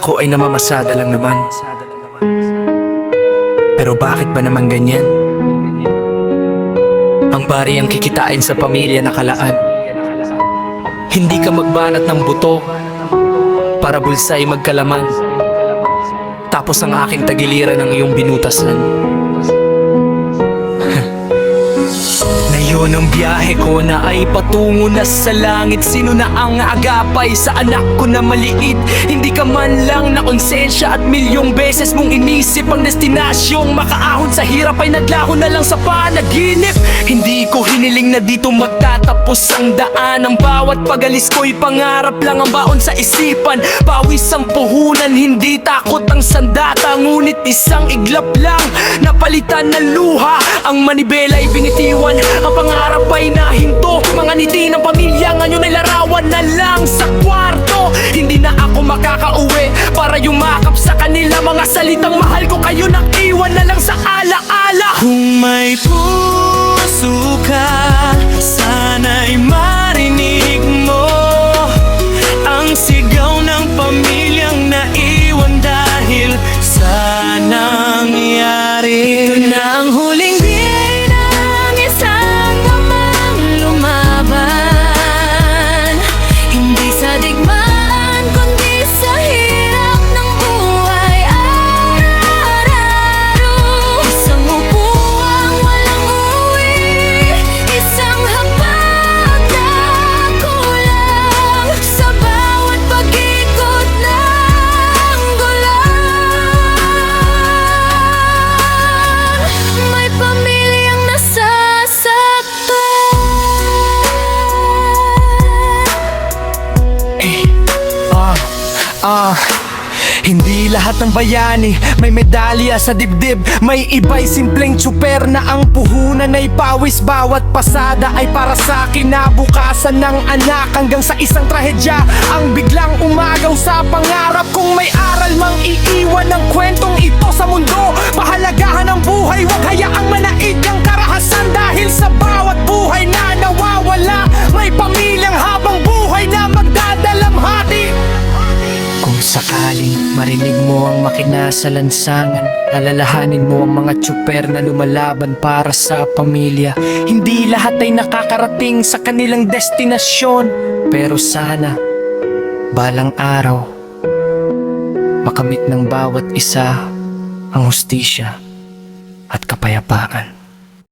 Ako ay namamasada lang naman. Pero bakit ba naman ganyan? Ang bari ang kikitain sa pamilya na kalaan. Hindi ka magbanat ng buto para bulsa'y magkalaman. Tapos ang aking tagiliran ng iyong binutasan. Ngayon ang biyahe ko na ay patungo na sa langit. Sino na ang agapay sa anak ko na maliit? Hindi ka man lang na konsensya at milyong beses mong inisip ang destinasyong makaahon sa hirap ay naglaho na lang sa panaginip. Hindi ko hiniling na dito magtatapos ang daan. Ang bawat pagalis ko'y pangarap lang ang baon sa isipan. Pawis ang puhunan, hindi takot ang sandata. Ngunit isang iglap lang napalitan ng luha. Ang manibela'y binitiwan, ang pangarap ay nahinto. Mga ngiti ng pamilya ngayon ay larawan na lang sa kwarto. Hindi na ako makakauwi para yumakap sa kanila. Mga salitang mahal ko kayo nang iwan na lang sa alaala. Kung may puso ka, sana'y marinig mo ang sigaw ng pamilyang naiwan dahil sa nangyari. Ito na ang huling biyay ng isang amang lumaban. Hindi sa digmaan kundi sa hirap ng buhay araw-araw. Isang upuang walang uwi, isang hapag na kulang sa bawat pag-ikot ng gulang. May pamilyang nasasaktan. Hindi lahat ng bayani may medalya sa dibdib. May iba'y simpleng tsuper na ang puhunan ay pawis. Bawat pasada ay para sa kinabukasan ng anak. Hanggang sa isang trahedya ang biglang umagaw sa pangarap. Kung may aral mang iiwan ng kwentong ito sa mundo, pahalagahan ang buhay, huwag hayaang manaig ang karahasan. Dahil sa bawat buhay na nawawala, may pamilyang habang buhay na magdadalamhati. Kung sakaling marinig mo ang makina sa lansangan, alalahanin mo ang mga tsuper na lumalaban para sa pamilya. Hindi lahat ay nakakarating sa kanilang destinasyon, pero sana balang araw makamit ng bawat isa ang hustisya at kapayapaan.